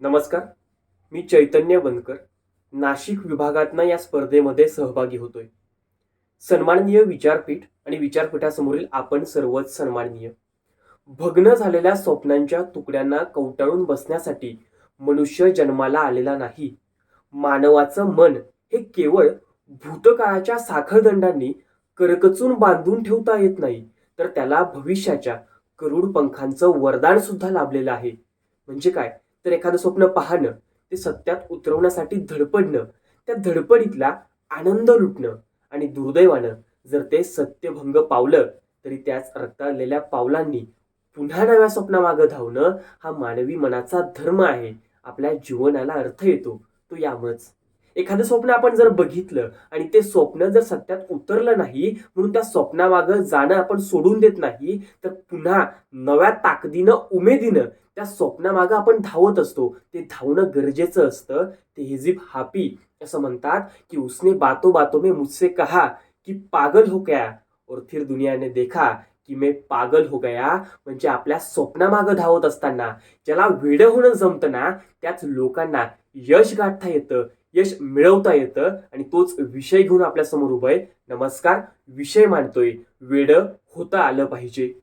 नमस्कार. मी चैतन्य बनकर नाशिक विभागातनं या स्पर्धेमध्ये सहभागी होतोय. सन्माननीय विचारपीठ आणि विचारपीठासमोरील आपण सर्वच सन्माननीय. भग्न झालेल्या स्वप्नांच्या तुकड्यांना कवटाळून बसण्यासाठी मनुष्य जन्माला आलेला नाही. मानवाचं मन हे केवळ भूतकाळाच्या साखळदंडांनी करकचून बांधून ठेवता येत नाही, तर त्याला भविष्याच्या करोड पंखांचं वरदान सुद्धा लाभलेलं आहे. म्हणजे काय? तर एखादं स्वप्न पाहणं, ते सत्यात उतरवण्यासाठी धडपडणं, त्या धडपडीतला आनंद लुटणं आणि दुर्दैवानं जर ते सत्यभंग पावलं तरी त्याच रक्ताळलेल्या पावलांनी पुन्हा नव्या स्वप्नामागं धावणं हा मानवी मनाचा धर्म आहे. आपल्या जीवनाला अर्थ येतो तो यामुळेच. एखादं स्वप्न आपण जर बघितलं आणि ते स्वप्न जर सत्यात उतरलं नाही म्हणून त्या स्वप्नामागं जाणं आपण सोडून देत नाही, तर पुन्हा नव्या ताकदीनं उमेदीनं त्या स्वप्नामागं आपण धावत असतो. ते धावणं गरजेचं असतं. ते हेजिब हापी असं म्हणतात की उसने बातों बातों में मुझसे कहा की पागल हो गया और फिर दुनिया ने देखा की मैं पागल हो गया. म्हणजे आपल्या स्वप्नामागं धावत असताना ज्याला वेडं होणं जमतं ना, त्याच लोकांना यश गाठता येतं, यश मिळवता येतं. आणि तोच विषय घेऊन आपल्या समोर उभं आहे. नमस्कार. विषय मांडतोय, वेडं होता आलं पाहिजे.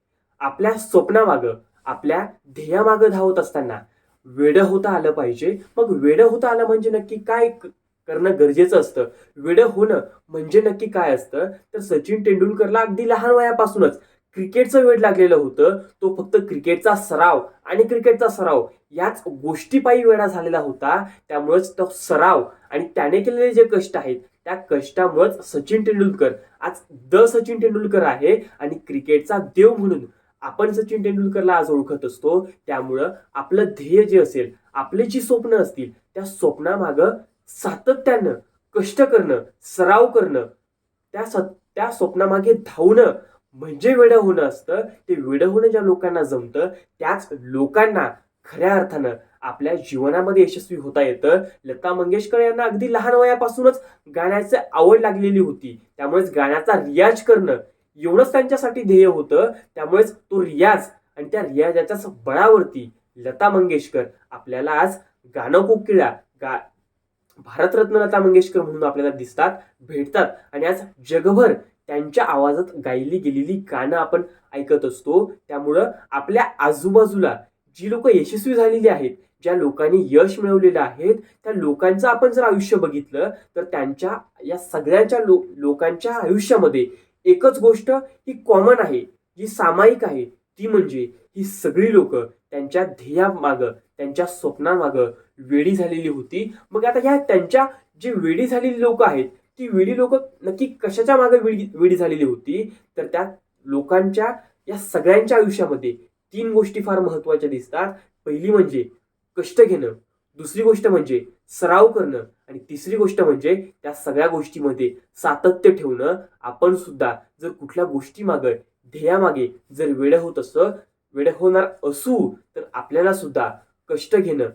आपल्या स्वप्नामागं, आपल्या ध्येयामागं धावत असताना वेडं होता आलं पाहिजे. मग वेडं होता आलं म्हणजे नक्की काय करणं गरजेचं असतं? वेडं होणं म्हणजे नक्की काय असतं? तर सचिन तेंडुलकरला अगदी लहान वयापासूनच क्रिकेटचं वेड लागलेलं होतं. तो फक्त क्रिकेटचा सराव आणि क्रिकेटचा सराव याच गोष्टीपायी वेडा झालेला होता. त्यामुळेच तो सराव आणि त्याने केलेले जे कष्ट आहेत त्या कष्टामुळेच सचिन तेंडुलकर आज द सचिन तेंडुलकर आहे. आणि क्रिकेटचा देव म्हणून आपण सचिन तेंडुलकरला आज ओळखत असतो. त्यामुळं आपलं ध्येय जे असेल, आपले जी स्वप्न असतील, त्या स्वप्नामागं सातत्यानं कष्ट करणं, सराव करणं, त्या स्वप्नामागे धावणं म्हणजे वेडं होणं असतं. ते वेडं होणं ज्या लोकांना जमतं त्याच लोकांना खऱ्या अर्थानं आपल्या जीवनामध्ये यशस्वी होता येतं. लता मंगेशकर यांना अगदी लहान वयापासूनच गाण्याची आवड लागलेली होती. त्यामुळेच गाण्याचा रियाज करणं एवढंच त्यांच्यासाठी ध्येय होतं. त्यामुळेच तो रियाज आणि त्या रियाजाच्या बळावरती लता मंगेशकर आपल्याला आज गाणं कोकिळा भारतरत्न लता मंगेशकर म्हणून आपल्याला दिसतात, भेटतात. आणि आज जगभर त्यांच्या आवाजात गायली गेलेली गाणं आपण ऐकत असतो. त्यामुळं आपल्या आजूबाजूला जी लोक यशस्वी झालेली आहेत, ज्या लोकांनी यश मिळवलेलं आहे, त्या लोकांचं आपण जर आयुष्य बघितलं तर त्यांच्या या सगळ्यांच्या लोकांच्या आयुष्यामध्ये एकच गोष्ट ही कॉमन आहे, जी सामायिक आहे. ती म्हणजे ही सगळी लोक त्यांच्या ध्येयामागं, त्यांच्या स्वप्नामागं वेडी झालेली होती. मग आता ह्या त्यांच्या जी वेडी झालेली लोक आहेत, ती वेडी लोक नक्की कशाच्या मागे वेडी झालेली होती? तर त्या लोकांच्या या सगळ्यांच्या आयुष्यामध्ये तीन गोष्टी फार महत्वाच्या दिसतात. पहिली म्हणजे कष्ट घेणं, दुसरी गोष्ट म्हणजे सराव करणं आणि तिसरी गोष्ट म्हणजे त्या सगळ्या गोष्टीमध्ये सातत्य ठेवणं. आपण सुद्धा जर कुठल्या गोष्टीमागे, ध्येयामागे जर वेडं होणार असू तर आपल्याला सुद्धा कष्ट घेणं,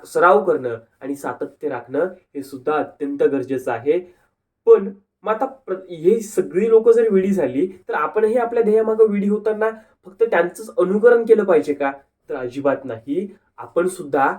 सराव करणं आणि सातत्य राखणं हे सुद्धा अत्यंत गरजेचं आहे. पण मग आता हे सगळी लोक जर वेडी झाली तर आपणही आपल्या ध्येयामागे वेडी होताना फक्त त्यांचंच अनुकरण केलं पाहिजे का? तर अजिबात नाही. आपण सुद्धा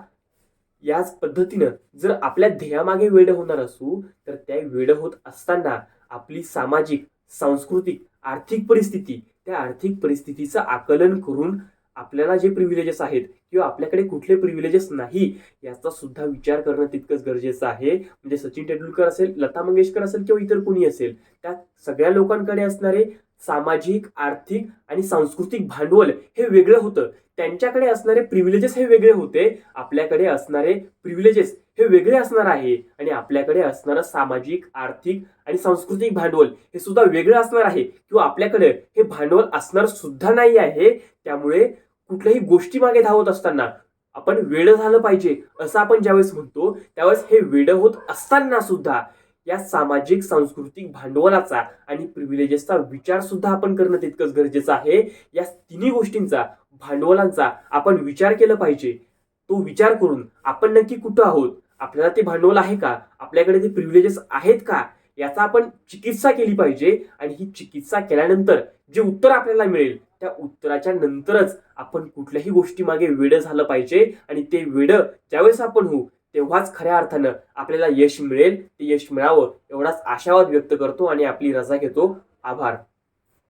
याच पद्धतीनं जर आपल्या ध्येयामागे वेड होणार असू तर त्या वेड होत असताना आपली सामाजिक, सांस्कृतिक, आर्थिक परिस्थिती, त्या आर्थिक परिस्थितीचं आकलन करून आपल्याला जे प्रिव्हिलेजेस आहेत किंवा आपल्याकडे कुठले प्रिव्हिलेजेस नाही याचा सुद्धा विचार करणं तितकंच गरजेचं आहे. म्हणजे सचिन तेंडुलकर असेल, लता मंगेशकर असेल किंवा इतर कोणी असेल, त्या सगळ्या लोकांकडे असणारे सामाजिक, आर्थिक आणि सांस्कृतिक भांडवल हे वेगळं होतं. त्यांच्याकडे असणारे प्रिव्हिलेजेस हे वेगळे होते. आपल्याकडे असणारे प्रिव्हिलेजेस हे वेगळे असणार आहे आणि आपल्याकडे असणारं सामाजिक, आर्थिक आणि सांस्कृतिक भांडवल हे सुद्धा वेगळं असणार आहे किंवा आपल्याकडे हे भांडवल असणार सुद्धा नाही आहे. त्यामुळे कुठल्याही गोष्टी मागे धावत असताना आपण वेडं झालं पाहिजे असं आपण ज्यावेळेस म्हणतो त्यावेळेस हे वेडं होत असताना सुद्धा या सामाजिक, सांस्कृतिक भांडवलाचा आणि प्रिव्हिलेजेसचा विचार सुद्धा आपण करणं तितकंच गरजेचं आहे. या तिन्ही गोष्टींचा, भांडवलांचा आपण विचार केला पाहिजे. तो विचार करून आपण नक्की कुठं आहोत, आपल्याला ते भांडवल आहे का, आपल्याकडे ते प्रिव्हिलेजेस आहेत का, याचा आपण चिकित्सा केली पाहिजे. आणि ही चिकित्सा केल्यानंतर जे उत्तर आपल्याला मिळेल त्या उत्तराच्या नंतरच आपण कुठल्याही गोष्टी मागे वेडं झालं पाहिजे आणि ते वेडं ज्यावेळेस आपण होऊ तेव्हाच खऱ्या अर्थानं आपल्याला यश मिळेल. ते यश मिळावं एवढाच आशावाद व्यक्त करतो आणि आपली रजा घेतो. आभार.